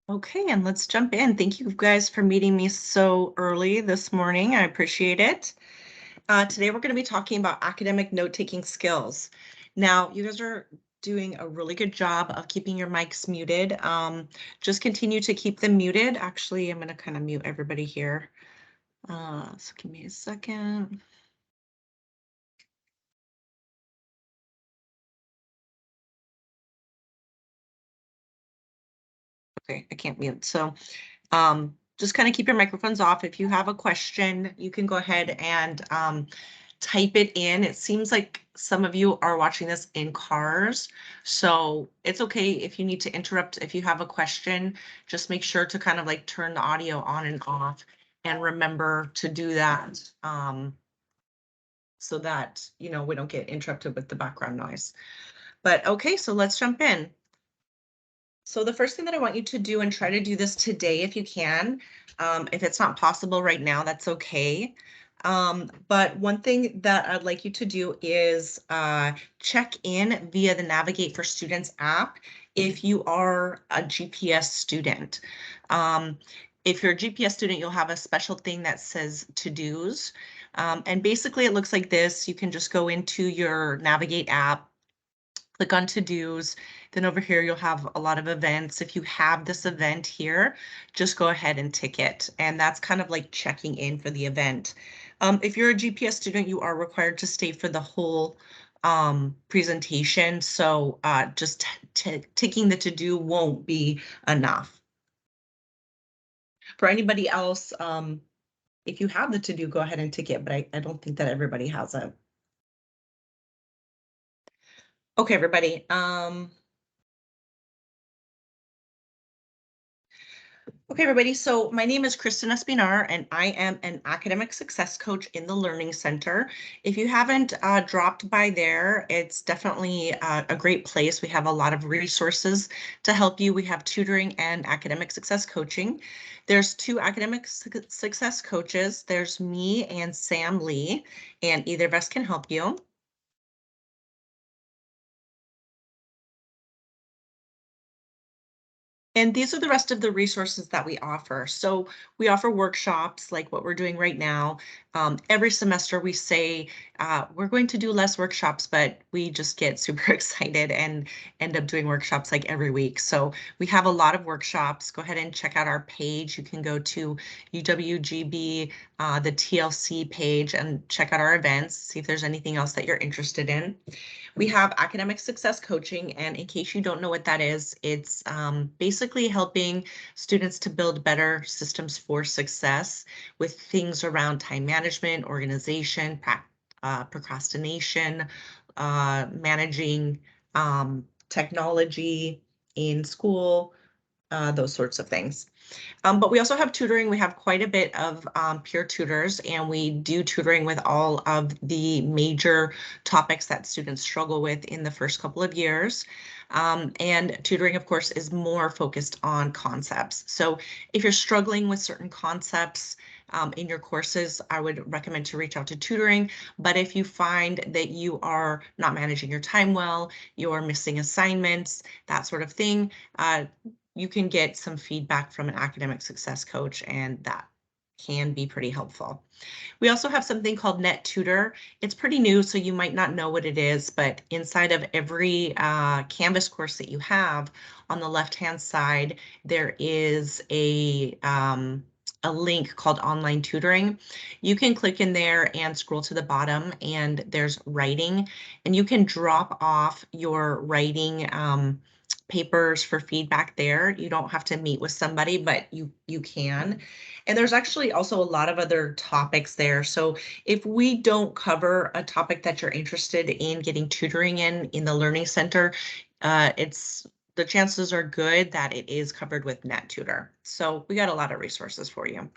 Okay, and let's jump in. Thank you guys for meeting me so early this morning. I appreciate it. Today we're going to be talking about academic note-taking skills. Now, you guys are doing a really good job of keeping your mics muted. Just continue to keep them muted. Actually, I'm going to kind of mute everybody here. So give me a second. Okay, I can't mute. So just kind of keep your microphones off. If you have a question, you can go ahead and type it in. It seems like some of you are watching this in cars, so it's okay if you need to interrupt. If you have a question, just make sure to kind of like turn the audio on and off and remember to do that so that, we don't get interrupted with the background noise. But okay, so let's jump in. So the first thing that I want you to do, and try to do this today if you can, if it's not possible right now, that's okay. But one thing that I'd like you to do is check in via the Navigate for Students app if you are a GPS student. If you're a GPS student, you'll have a special thing that says to-dos. And basically it looks like this. You can just go into your Navigate app, click on to-dos. Then over here, you'll have a lot of events. If you have this event here, just go ahead and tick it. And that's kind of like checking in for the event. If you're a GPS student, you are required to stay for the whole presentation. So just ticking the to-do won't be enough. For anybody else, if you have the to-do, go ahead and tick it, but I don't think that everybody has it. Okay, everybody. Okay, everybody. So my name is Kristen Espinar, and I am an academic success coach in the Learning Center. If you haven't dropped by there, it's definitely a great place. We have a lot of resources to help you. We have tutoring and academic success coaching. There's two academic success coaches. There's me and Sam Lee, and either of us can help you. And these are the rest of the resources that we offer. So we offer workshops like what we're doing right now. Every semester we say we're going to do less workshops, but we just get super excited and end up doing workshops like every week. So we have a lot of workshops. Go ahead and check out our page. You can go to UWGB, the TLC page, and check out our events, see if there's anything else that you're interested in. We have academic success coaching, and in case you don't know what that is, it's basically helping students to build better systems for success with things around time management, organization, procrastination, managing technology in school, those sorts of things. But we also have tutoring. We have quite a bit of peer tutors, and we do tutoring with all of the major topics that students struggle with in the first couple of years. And tutoring, of course, is more focused on concepts. So if you're struggling with certain concepts in your courses, I would recommend to reach out to tutoring. But if you find that you are not managing your time well, you're missing assignments, that sort of thing, you can get some feedback from an academic success coach, and that can be pretty helpful. We also have something called NetTutor. It's pretty new, so you might not know what it is, but inside of every Canvas course that you have, on the left-hand side, there is a link called online tutoring. You can click in there and scroll to the bottom, and there's writing, and you can drop off your writing papers for feedback there. You don't have to meet with somebody, but you can. And there's actually also a lot of other topics there. So if we don't cover a topic that you're interested in getting tutoring in the Learning Center, the chances are good that it is covered with NetTutor. So we got a lot of resources for you.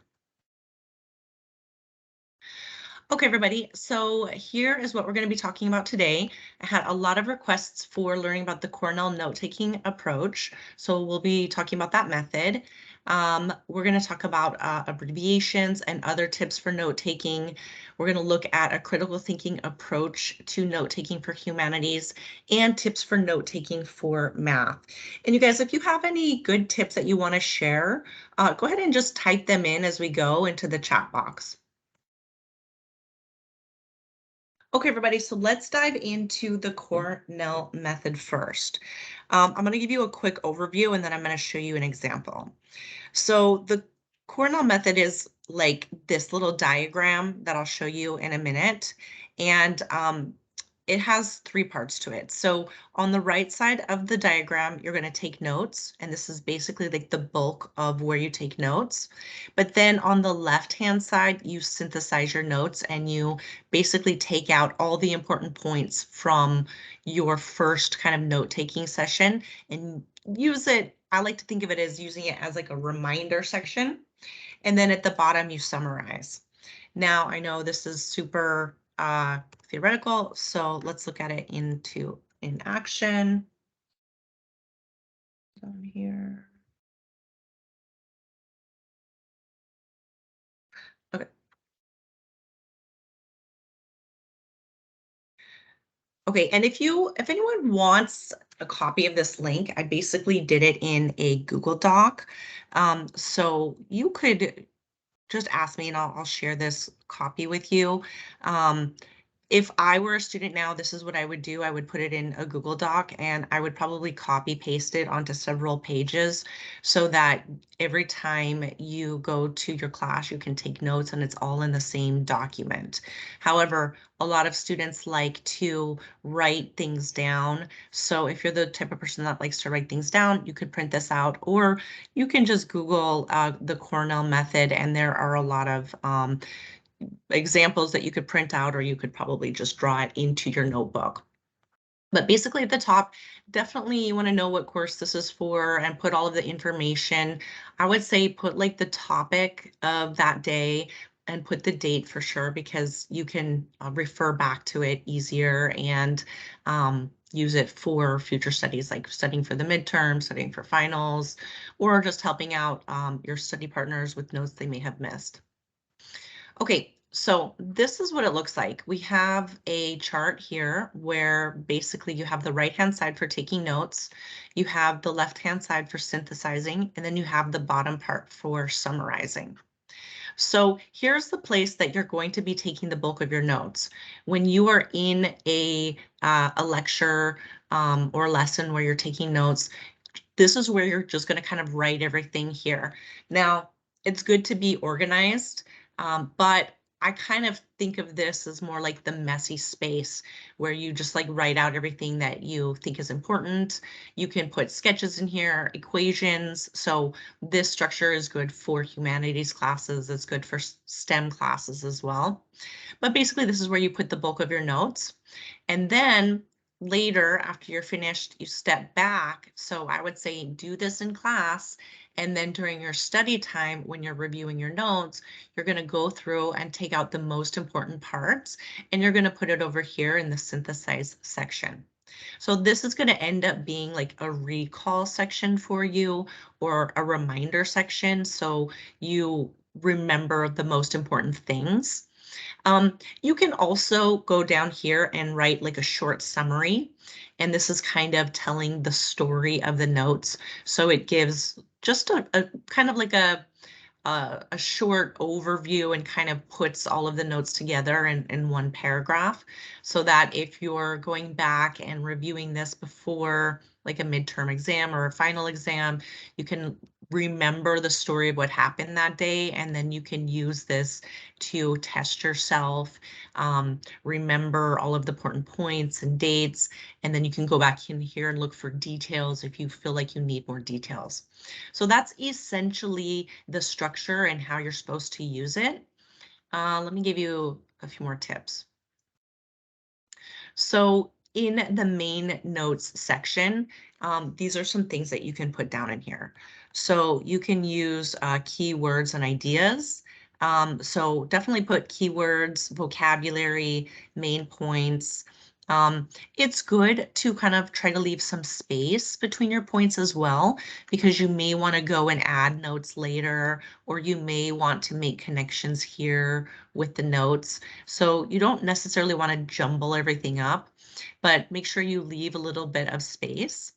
Okay, everybody, so here is what we're going to be talking about today. I had a lot of requests for learning about the Cornell note-taking approach, so we'll be talking about that method. We're going to talk about abbreviations and other tips for note-taking. We're going to look at a critical thinking approach to note-taking for humanities and tips for note-taking for math. And you guys, if you have any good tips that you want to share, go ahead and just type them in as we go into the chat box. Okay, everybody, so let's dive into the Cornell method first. I'm going to give you a quick overview and then I'm going to show you an example. So the Cornell method is like this little diagram that I'll show you in a minute. And it has three parts to it. So on the right side of the diagram, you're going to take notes. And this is basically like the bulk of where you take notes. But then on the left-hand side, you synthesize your notes and you basically take out all the important points from your first kind of note-taking session and use it. I like to think of it as using it as like a reminder section. And then at the bottom, you summarize. Now, I know this is super theoretical, so let's look at it in action. Down here. Okay. Okay, and if anyone wants a copy of this link, I basically did it in a Google Doc. So you could just ask me and I'll share this copy with you. If I were a student now, this is what I would do. I would put it in a Google Doc and I would probably copy paste it onto several pages so that every time you go to your class, you can take notes and it's all in the same document. However, a lot of students like to write things down. So if you're the type of person that likes to write things down, you could print this out, or you can just Google the Cornell method, and there are a lot of examples that you could print out, or you could probably just draw it into your notebook. But basically at the top, definitely you want to know what course this is for and put all of the information. I would say put like the topic of that day and put the date for sure, because you can refer back to it easier and use it for future studies, like studying for the midterm, studying for finals, or just helping out your study partners with notes they may have missed. Okay, so this is what it looks like. We have a chart here where basically you have the right-hand side for taking notes, you have the left-hand side for synthesizing, and then you have the bottom part for summarizing. So here's the place that you're going to be taking the bulk of your notes. When you are in a lecture or lesson where you're taking notes, this is where you're just going to kind of write everything here. Now, it's good to be organized, but I kind of think of this as more like the messy space where you just like write out everything that you think is important. You can put sketches in here, equations. So this structure is good for humanities classes. It's good for STEM classes as well. But basically, this is where you put the bulk of your notes. And then later, after you're finished, you step back. So I would say do this in class. And then during your study time, when you're reviewing your notes, you're going to go through and take out the most important parts, and you're going to put it over here in the synthesize section. So this is going to end up being like a recall section for you, or a reminder section, so you remember the most important things. You can also go down here and write like a short summary, and this is kind of telling the story of the notes. So it gives just a kind of like a short overview and kind of puts all of the notes together in one paragraph, so that if you're going back and reviewing this before like a midterm exam or a final exam, you can remember the story of what happened that day, and then you can use this to test yourself, remember all of the important points and dates, and then you can go back in here and look for details if you feel like you need more details. So that's essentially the structure and how you're supposed to use it. Let me give you a few more tips. So in the main notes section, these are some things that you can put down in here. So you can use keywords and ideas. So definitely put keywords, vocabulary, main points, It's good to kind of try to leave some space between your points as well, because you may want to go and add notes later, or you may want to make connections here with the notes. So you don't necessarily want to jumble everything up, but make sure you leave a little bit of space.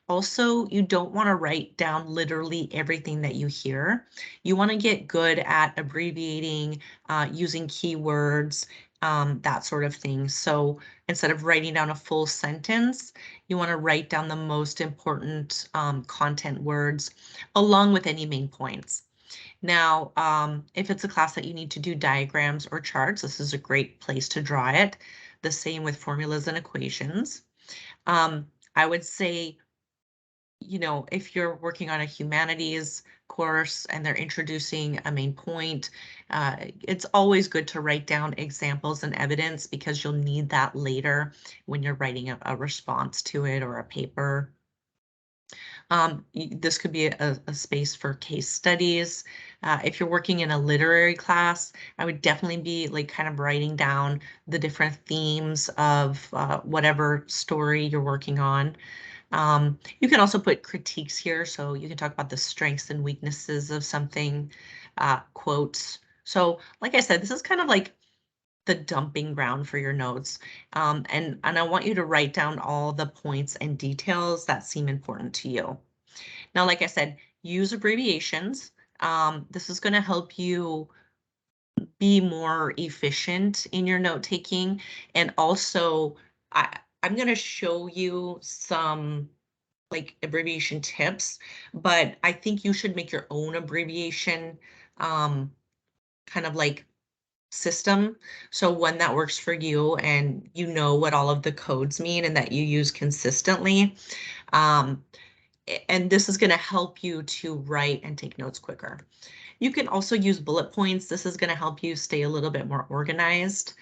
Also, you don't want to write down literally everything that you hear. You want to get good at abbreviating, using keywords, that sort of thing. So instead of writing down a full sentence, you want to write down the most important content words along with any main points. Now, if it's a class that you need to do diagrams or charts, this is a great place to draw it. The same with formulas and equations. I would say, you know, if you're working on a humanities course and they're introducing a main point, it's always good to write down examples and evidence, because you'll need that later when you're writing a response to it or a paper. This could be a space for case studies. If you're working in a literary class, I would definitely be like kind of writing down the different themes of whatever story you're working on. You can also put critiques here, so you can talk about the strengths and weaknesses of something, quotes. So like I said, this is kind of like the dumping ground for your notes. And I want you to write down all the points and details that seem important to you. Now, like I said, use abbreviations. This is going to help you be more efficient in your note taking. And also, I'm going to show you some like abbreviation tips, but I think you should make your own abbreviation kind of like system. So one that works for you and you know what all of the codes mean and that you use consistently. Um, and this is going to help you to write and take notes quicker. You can also use bullet points. This is going to help you stay a little bit more organized.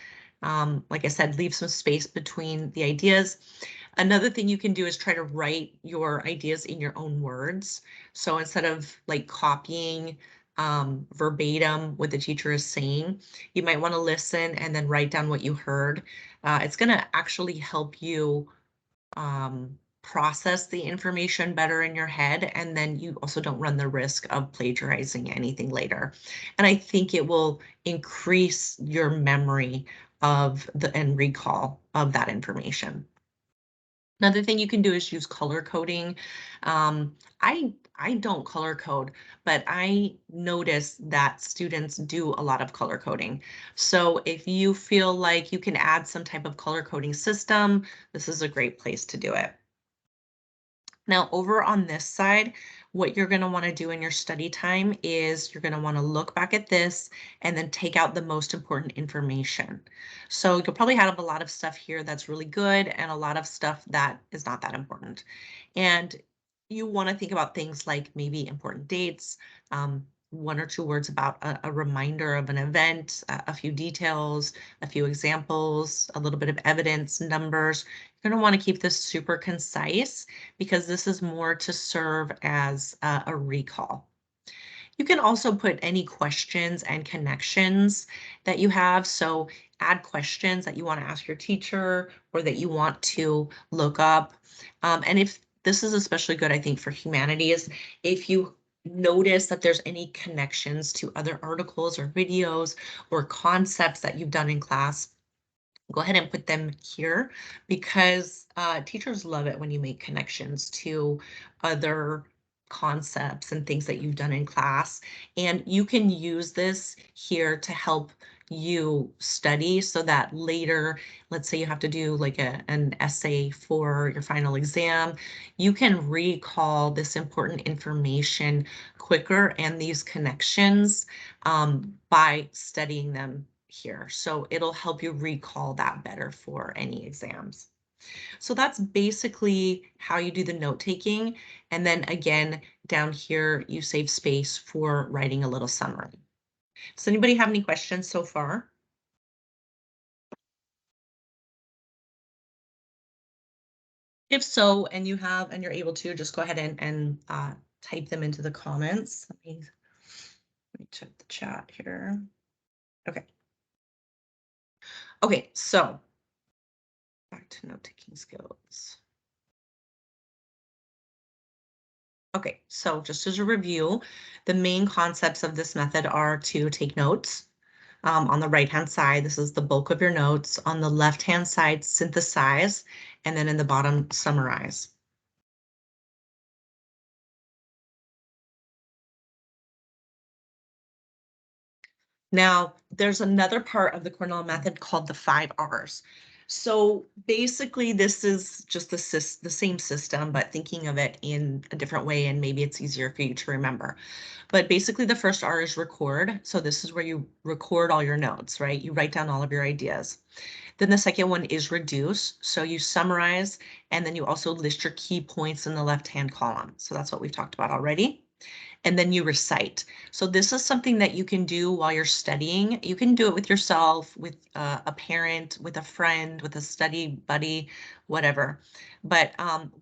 Like I said, leave some space between the ideas. Another thing you can do is try to write your ideas in your own words. So instead of like copying verbatim what the teacher is saying, you might want to listen and then write down what you heard. It's going to actually help you process the information better in your head, and then you also don't run the risk of plagiarizing anything later. And I think it will increase your memory of and recall of that information. Another thing you can do is use color coding. I don't color code, but I notice that students do a lot of color coding. So if you feel like you can add some type of color coding system, this is a great place to do it. Now over on this side, what you're going to want to do in your study time is you're going to want to look back at this and then take out the most important information. So you'll probably have a lot of stuff here that's really good and a lot of stuff that is not that important. And you want to think about things like maybe important dates, one or two words about a reminder of an event, a few details, a few examples, a little bit of evidence, numbers. You're going to want to keep this super concise, because this is more to serve as a recall. You can also put any questions and connections that you have. So add questions that you want to ask your teacher or that you want to look up. And if this is especially good, I think, for humanities, if you notice that there's any connections to other articles or videos or concepts that you've done in class, go ahead and put them here, because teachers love it when you make connections to other concepts and things that you've done in class. And you can use this here to help you study so that later, let's say you have to do like an essay for your final exam, you can recall this important information quicker and these connections by studying them here. So it'll help you recall that better for any exams. So that's basically how you do the note taking. And then again, down here, you save space for writing a little summary. Does anybody have any questions so far? If so, and you're able to, just go ahead and type them into the comments. Let me check the chat here. Okay. Okay, so back to note-taking skills. Okay, so just as a review, the main concepts of this method are to take notes. On the right-hand side, this is the bulk of your notes. On the left-hand side, synthesize, and then in the bottom, summarize. Now, there's another part of the Cornell method called the 5 R's. So basically, this is just the same system, but thinking of it in a different way, and maybe it's easier for you to remember. But basically, the first R is record. So this is where you record all your notes, right? You write down all of your ideas. Then the second one is reduce. So you summarize, and then you also list your key points in the left-hand column. So that's what we've talked about already. And then you recite. So this is something that you can do while you're studying. You can do it with yourself, with a parent, with a friend, with a study buddy, whatever. But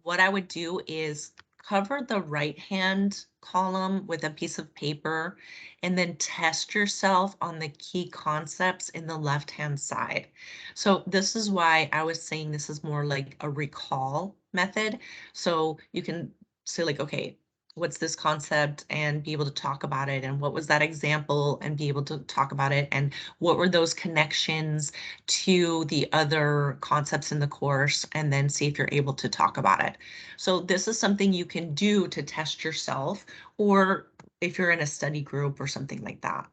what I would do is cover the right-hand column with a piece of paper and then test yourself on the key concepts in the left-hand side. So this is why I was saying this is more like a recall method. So you can say like, okay, what's this concept, and be able to talk about it, and what was that example, and be able to talk about it, and what were those connections to the other concepts in the course, and then see if you're able to talk about it. So this is something you can do to test yourself, or if you're in a study group or something like that.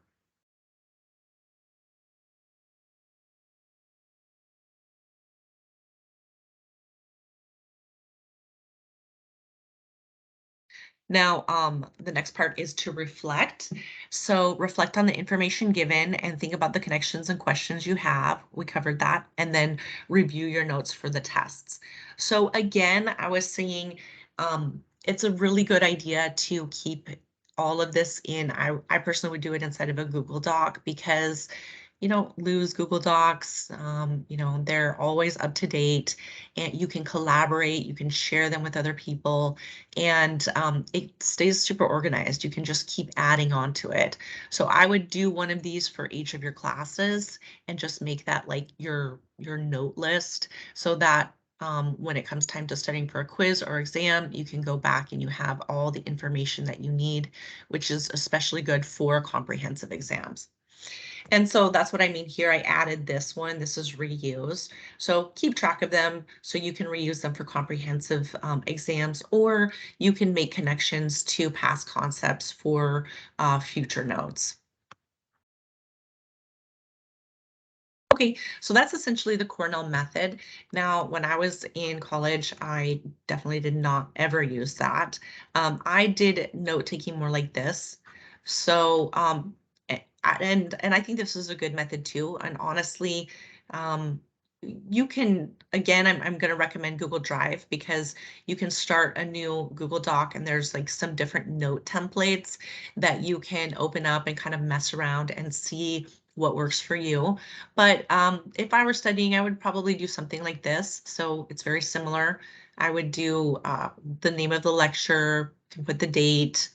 Now, the next part is to reflect. So reflect on the information given and think about the connections and questions you have. We covered that. And then review your notes for the tests. So again, I was saying it's a really good idea to keep all of this in. I personally would do it inside of a Google Doc because you don't lose Google Docs. They're always up to date, and you can collaborate, you can share them with other people, and it stays super organized. You can just keep adding on to it. So I would do one of these for each of your classes and just make that like your note list so that when it comes time to studying for a quiz or exam, you can go back and you have all the information that you need, which is especially good for comprehensive exams. And so that's what I mean here. I added this one. This is reuse. So keep track of them so you can reuse them for comprehensive exams, or you can make connections to past concepts for future notes. Okay, so that's essentially the Cornell method. Now, when I was in college, I definitely did not ever use that. I did note taking more like this. So, and I think this is a good method too. And honestly, um, you can, again, I'm going to recommend Google Drive because you can start a new Google Doc and there's like some different note templates that you can open up and kind of mess around and see what works for you. But if I were studying, I would probably do something like this. So it's very similar. I would do the name of the lecture, can put the date,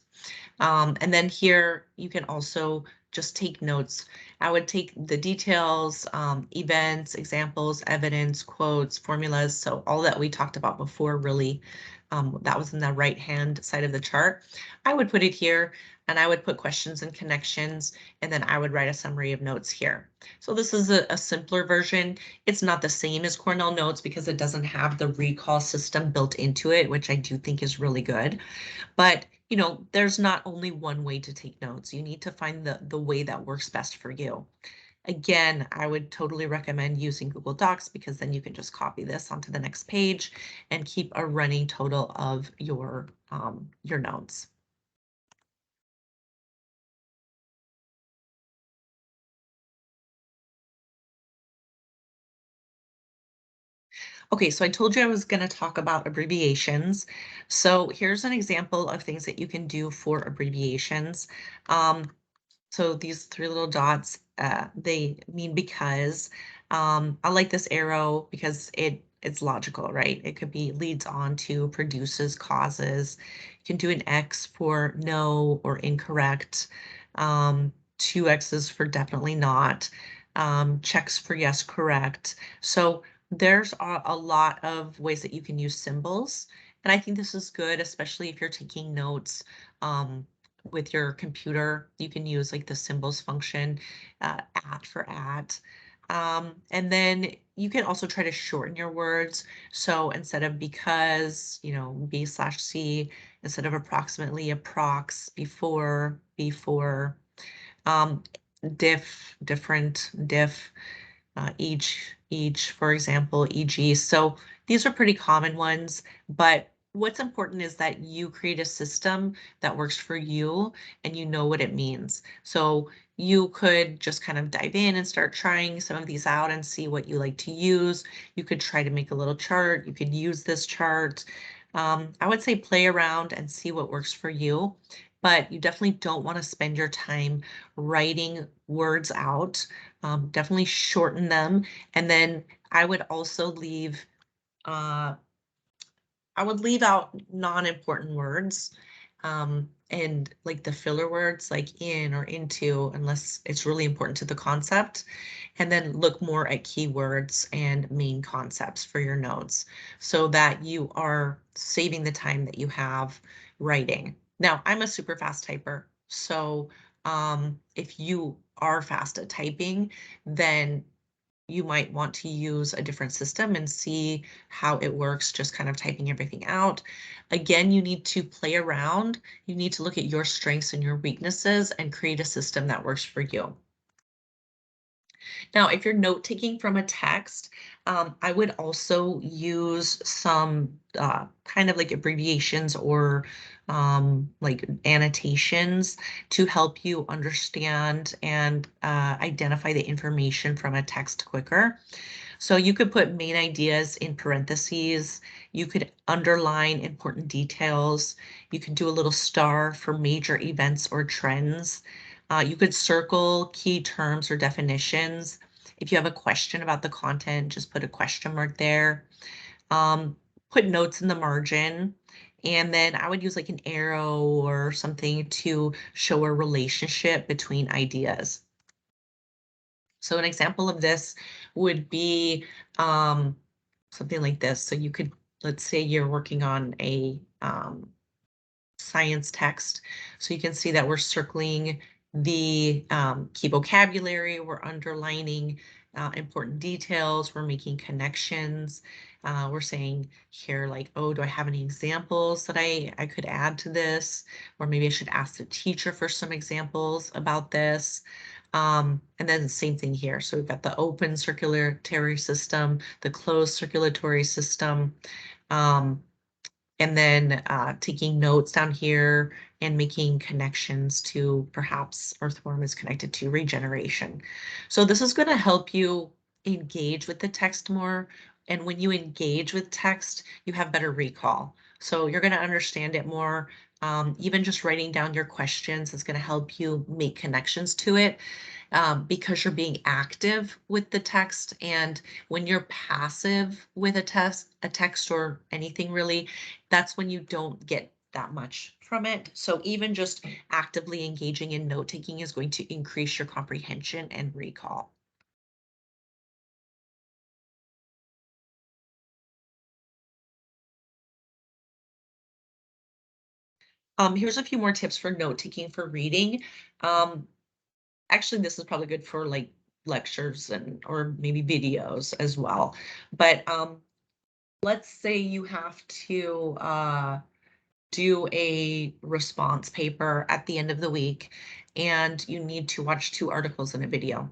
and then here you can also just take notes. I would take the details, events, examples, evidence, quotes, formulas. So all that we talked about before, really, that was in the right-hand side of the chart. I would put it here, and I would put questions and connections, and then I would write a summary of notes here. So this is a simpler version. It's not the same as Cornell Notes because it doesn't have the recall system built into it, which I do think is really good. But, there's not only one way to take notes. You need to find the way that works best for you. Again, I would totally recommend using Google Docs because then you can just copy this onto the next page and keep a running total of your notes. Okay, so I told you I was going to talk about abbreviations. So here's an example of things that you can do for abbreviations. So these three little dots, they mean because. I like this arrow because it's logical, right? It could be leads on to, produces, causes. You can do an X for no or incorrect. Two X's for definitely not. Checks for yes, correct. So there's a lot of ways that you can use symbols. And I think this is good, especially if you're taking notes with your computer. You can use like the symbols function, at for at. And then you can also try to shorten your words. So instead of because, B/C, instead of approximately, approx, before, um, different, diff, each, for example, e.g. So these are pretty common ones, but what's important is that you create a system that works for you and you know what it means. So you could just kind of dive in and start trying some of these out and see what you like to use. You could try to make a little chart. You could use this chart. I would say play around and see what works for you, but you definitely don't want to spend your time writing words out. Definitely shorten them. And then I would also uh, out non-important words, and like the filler words like in or into, unless it's really important to the concept. And then look more at keywords and main concepts for your notes so that you are saving the time that you have writing. Now, I'm a super fast typer, so if you are fast at typing, then you might want to use a different system and see how it works, just kind of typing everything out. Again, you need to play around. You need to look at your strengths and your weaknesses and create a system that works for you. Now, if you're note taking from a text, I would also use some kind of like abbreviations or like annotations to help you understand and identify the information from a text quicker. So you could put main ideas in parentheses. You could underline important details. You could do a little star for major events or trends. You could circle key terms or definitions. If you have a question about the content, just put a question mark there. Put notes in the margin. And then I would use like an arrow or something to show a relationship between ideas. So an example of this would be something like this. So you could, let's say you're working on a science text. So you can see that we're circling the key vocabulary, we're underlining important details, we're making connections. We're saying here like, oh, do I have any examples that I could add to this? Or maybe I should ask the teacher for some examples about this. And then the same thing here. So we've got the open circulatory system, the closed circulatory system, and then taking notes down here and making connections to perhaps earthworm is connected to regeneration. So this is going to help you engage with the text more. And when you engage with text, you have better recall. So you're going to understand it more. Even just writing down your questions is going to help you make connections to it. Because you're being active with the text. And when you're passive with a text or anything really, that's when you don't get that much from it. So even just actively engaging in note taking is going to increase your comprehension and recall. Here's a few more tips for note taking for reading. Actually, this is probably good for like lectures and or maybe videos as well. But let's say you have to do a response paper at the end of the week and you need to watch 2 articles in a video.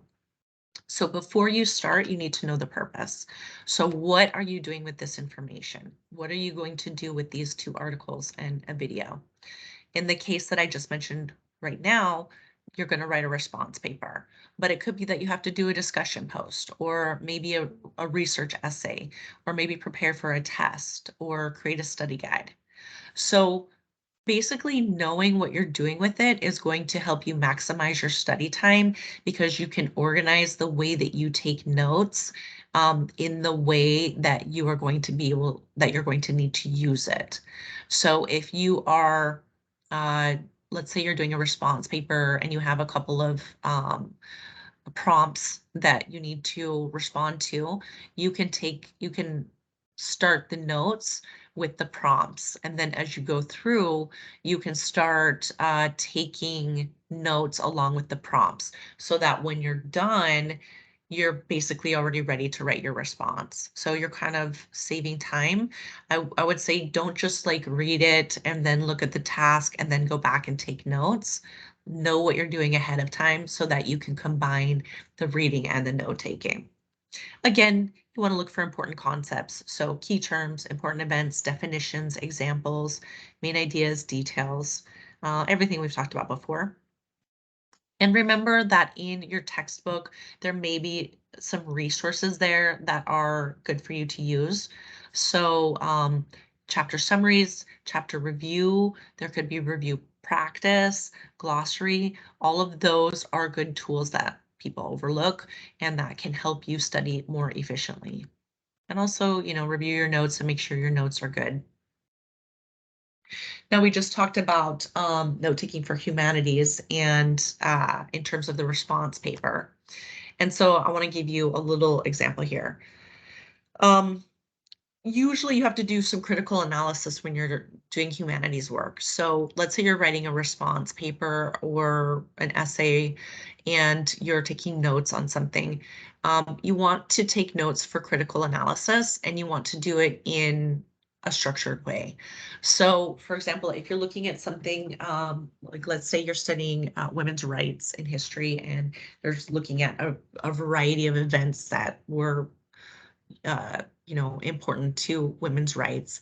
So before you start, you need to know the purpose. So what are you doing with this information? What are you going to do with these 2 articles and a video? In the case that I just mentioned right now, you're going to write a response paper, but it could be that you have to do a discussion post or maybe a research essay, or maybe prepare for a test or create a study guide. So basically knowing what you're doing with it is going to help you maximize your study time because you can organize the way that you take notes in the way that you are going to be able, that you're going to need to use it. So if you are, let's say you're doing a response paper and you have a couple of prompts that you need to respond to, you can start the notes with the prompts. And then as you go through, you can start taking notes along with the prompts so that when you're done, you're basically already ready to write your response. So you're kind of saving time. I would say don't just like read it and then look at the task and then go back and take notes. Know what you're doing ahead of time so that you can combine the reading and the note taking. Again, you want to look for important concepts. So key terms, important events, definitions, examples, main ideas, details, everything we've talked about before. And remember that in your textbook, there may be some resources there that are good for you to use. So chapter summaries, chapter review, there could be review practice, glossary, all of those are good tools that people overlook and that can help you study more efficiently. And also, review your notes and make sure your notes are good. Now, we just talked about note-taking for humanities and in terms of the response paper. And so I want to give you a little example here. Usually you have to do some critical analysis when you're doing humanities work. So let's say you're writing a response paper or an essay and you're taking notes on something. You want to take notes for critical analysis and you want to do it in a structured way. So for example, if you're looking at something like let's say you're studying women's rights in history and there's looking at a variety of events that were important to women's rights.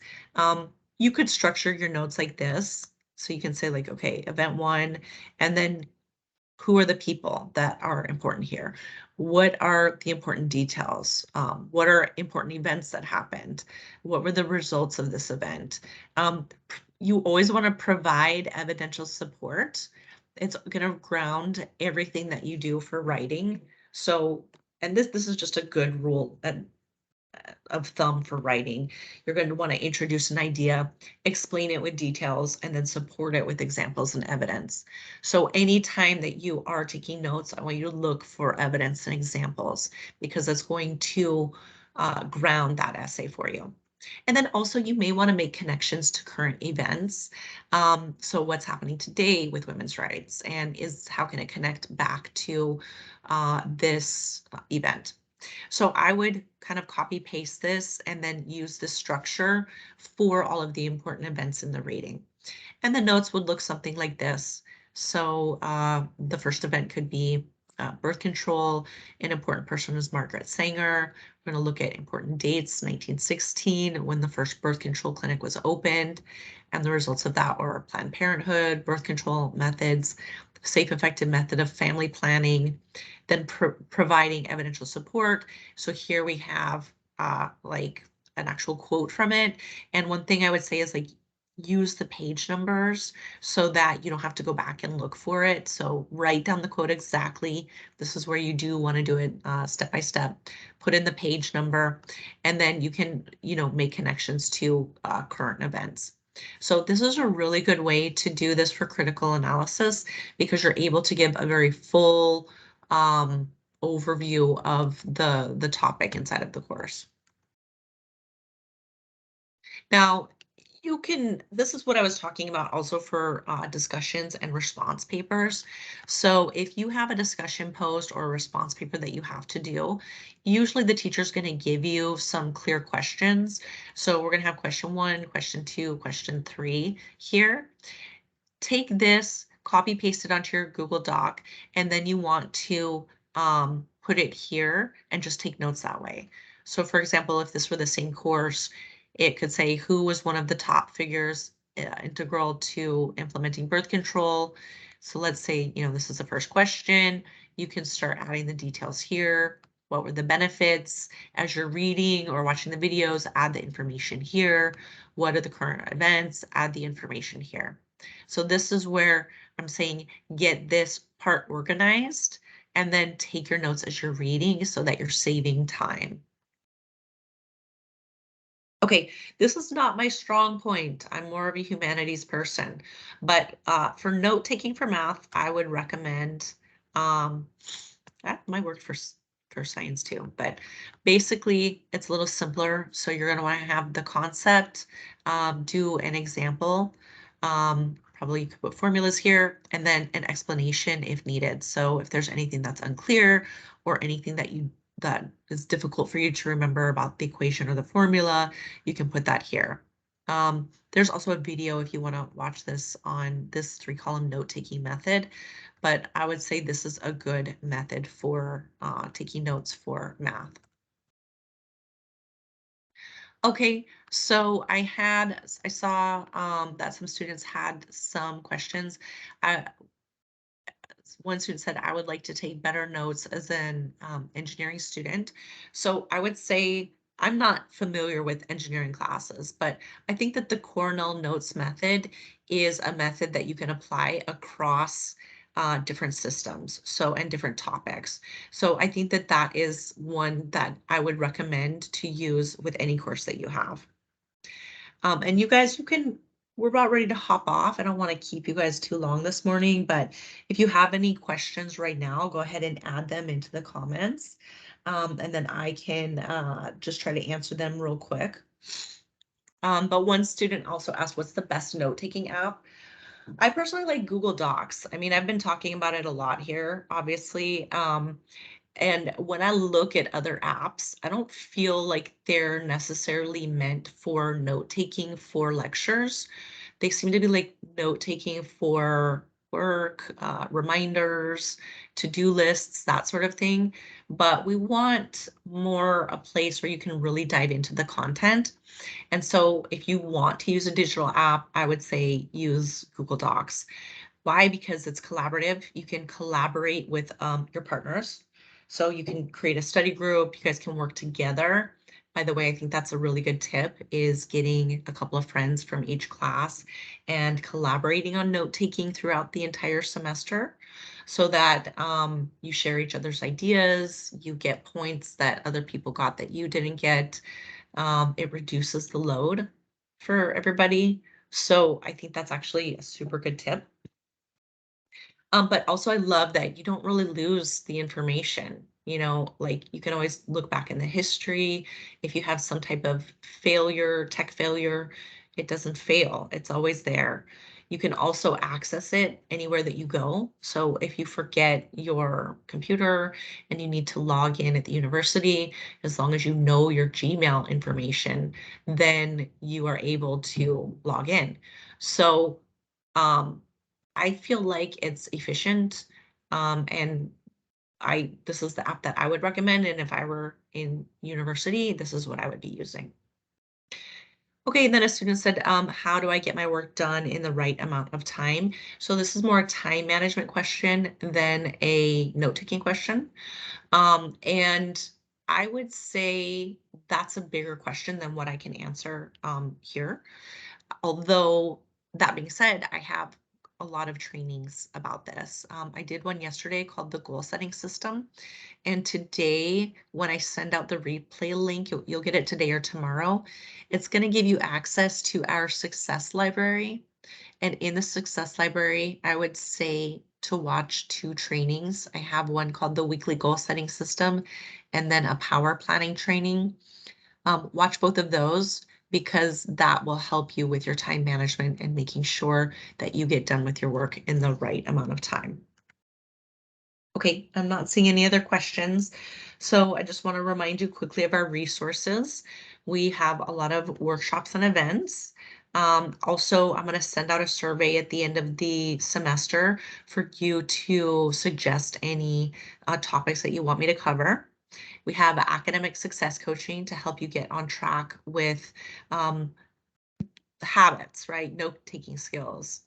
You could structure your notes like this. So you can say like, okay, event 1, and then who are the people that are important here? What are the important details? What are important events that happened? What were the results of this event? You always want to provide evidential support. It's going to ground everything that you do for writing. So, and this is just a good rule of thumb for writing. You're going to want to introduce an idea, explain it with details, and then support it with examples and evidence. So anytime that you are taking notes, I want you to look for evidence and examples because it's going to ground that essay for you. And then also you may want to make connections to current events. So what's happening today with women's rights and how can it connect back to this event? So I would kind of copy paste this and then use the structure for all of the important events in the reading. And the notes would look something like this. So the first event could be birth control. An important person is Margaret Sanger. We're going to look at important dates, 1916, when the first birth control clinic was opened, and the results of that were Planned Parenthood, birth control methods, safe, effective method of family planning, then providing evidential support. So here we have like an actual quote from it. And one thing I would say is like use the page numbers so that you don't have to go back and look for it. So write down the quote exactly. This is where you do want to do it step by step. Put in the page number, and then you can, make connections to current events. So this is a really good way to do this for critical analysis because you're able to give a very full overview of the topic inside of the course. Now, this is what I was talking about also for discussions and response papers. So if you have a discussion post or a response paper that you have to do, usually the teacher's going to give you some clear questions. So we're going to have question 1, question 2, question 3 here. Take this, copy paste it onto your Google Doc, and then you want to put it here and just take notes that way. So for example, if this were the same course, it could say who was one of the top figures integral to implementing birth control. So let's say, this is the first question. You can start adding the details here. What were the benefits? As you're reading or watching the videos, add the information here. What are the current events? Add the information here. So this is where I'm saying get this part organized and then take your notes as you're reading so that you're saving time. Okay, this is not my strong point. I'm more of a humanities person, but for note taking for math, I would recommend That might work for science too, but basically it's a little simpler. So you're going to want to have the concept, do an example. Probably you could put formulas here and then an explanation if needed. So if there's anything that's unclear or anything that is difficult for you to remember about the equation or the formula, you can put that here. There's also a video if you want to watch this on this 3-column note-taking method, but I would say this is a good method for taking notes for math. Okay, so I saw that some students had some questions. One student said, I would like to take better notes as an engineering student. So I would say I'm not familiar with engineering classes, but I think that the Cornell Notes method is a method that you can apply across different systems, and different topics. So I think that that is one that I would recommend to use with any course that you have. And you guys, we're about ready to hop off. I don't want to keep you guys too long this morning, but if you have any questions right now, go ahead and add them into the comments. And then I can just try to answer them real quick. But one student also asked, what's the best note-taking app? I personally like Google Docs. I mean, I've been talking about it a lot here, obviously. And when I look at other apps, I don't feel like they're necessarily meant for note-taking for lectures. They seem to be like note-taking for work, reminders, to-do lists, that sort of thing. But we want more a place where you can really dive into the content. And so if you want to use a digital app, I would say use Google Docs. Why? Because it's collaborative. You can collaborate with your partners. So you can create a study group. You guys can work together. By the way, I think that's a really good tip, is getting a couple of friends from each class and collaborating on note-taking throughout the entire semester so that you share each other's ideas, you get points that other people got that you didn't get. It reduces the load for everybody. So I think that's actually a super good tip. But also I love that you don't really lose the information, like you can always look back in the history. If you have some type of failure, tech failure, it doesn't fail. It's always there. You can also access it anywhere that you go. So if you forget your computer and you need to log in at the university, as long as you know your Gmail information, then you are able to log in. So, um, I feel like it's efficient, and this is the app that I would recommend, and if I were in university, this is what I would be using. Okay, and then a student said, how do I get my work done in the right amount of time? So this is more a time management question than a note-taking question. And I would say that's a bigger question than what I can answer here. Although that being said, I have a lot of trainings about this. I did one yesterday called the goal setting system. And today, when I send out the replay link, you'll get it today or tomorrow. It's going to give you access to our success library. And in the success library, I would say to watch 2 trainings. I have one called the weekly goal setting system and then a power planning training. Watch both of those because that will help you with your time management and making sure that you get done with your work in the right amount of time. Okay, I'm not seeing any other questions. So I just want to remind you quickly of our resources. We have a lot of workshops and events. Also, I'm going to send out a survey at the end of the semester for you to suggest any topics that you want me to cover. We have academic success coaching to help you get on track with habits, right? Note-taking skills,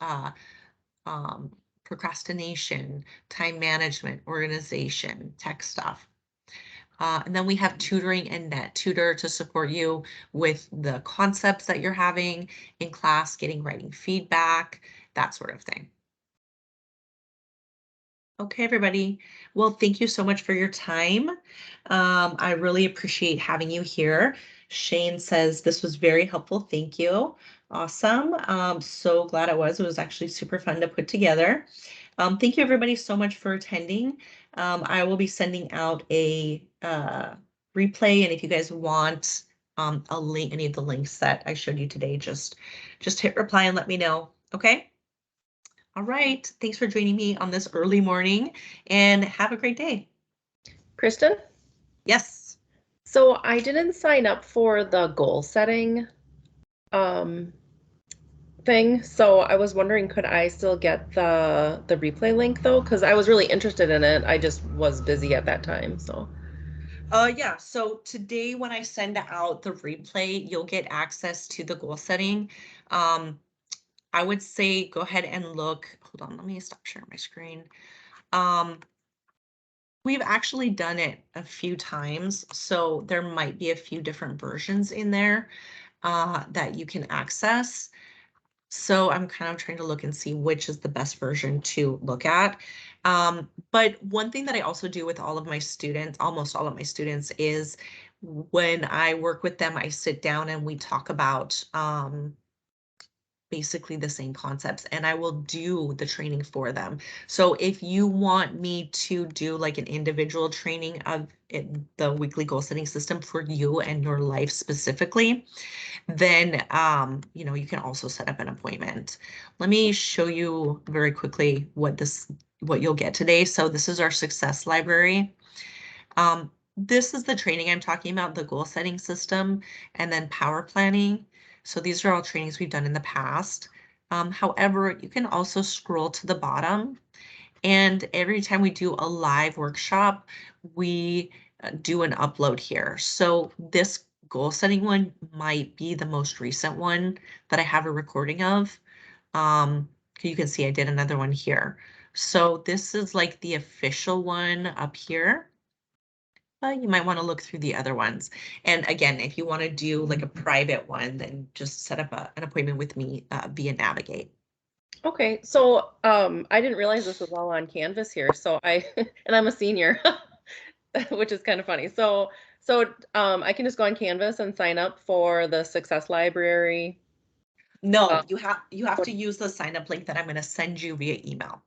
um, procrastination, time management, organization, tech stuff. And then we have tutoring and NetTutor to support you with the concepts that you're having in class, getting writing feedback, that sort of thing. Okay, everybody. Well, thank you so much for your time. I really appreciate having you here. Shane says this was very helpful. Thank you. Awesome. So glad it was. It was actually super fun to put together. Thank you everybody so much for attending. I will be sending out a replay, and if you guys want a link, any of the links that I showed you today, just hit reply and let me know. Okay. All right. Thanks for joining me on this early morning, and have a great day. Kristen? Yes. So I didn't sign up for the goal setting thing, so I was wondering, could I still get the replay link though? Because I was really interested in it. I just was busy at that time, so. Yeah, so today when I send out the replay, you'll get access to the goal setting. I would say go ahead and look. Hold on, let me stop sharing my screen. We've actually done it a few times, so there might be a few different versions in there that you can access. So I'm kind of trying to look and see which is the best version to look at. But one thing that I also do with all of my students, almost all of my students, is when I work with them, I sit down and we talk about basically the same concepts, and I will do the training for them. So if you want me to do like an individual training of the weekly goal setting system for you and your life specifically, then you know, you can also set up an appointment. Let me show you very quickly what you'll get today. So this is our success library. This is the training I'm talking about, the goal setting system, and then power planning. So these are all trainings we've done in the past. However, you can also scroll to the bottom, and every time we do a live workshop, we do an upload here. So this goal setting one might be the most recent one that I have a recording of. You can see I did another one here. So this is like the official one up here. You might want to look through the other ones. And again, if you want to do like a private one, then just set up an appointment with me via Navigate. Okay, so I didn't realize this was all on Canvas here. So and I'm a senior, which is kind of funny. So I can just go on Canvas and sign up for the Success Library. No, you have to use the sign up link that I'm going to send you via email.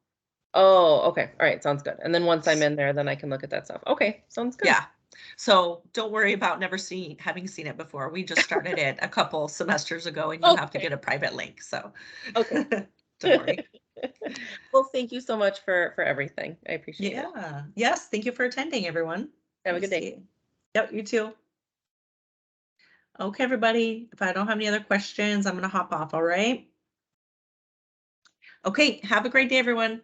Oh, okay. All right, sounds good. And then once I'm in there, then I can look at that stuff. Okay, sounds good. Yeah. So don't worry about having seen it before. We just started it a couple semesters ago, and you have to get a private link. So okay. don't worry. Well, thank you so much for everything. I appreciate it. Yeah. Yes. Thank you for attending, everyone. Have a Let me good day. see. Yep. You too. Okay, everybody. If I don't have any other questions, I'm going to hop off. All right. Okay. Have a great day, everyone.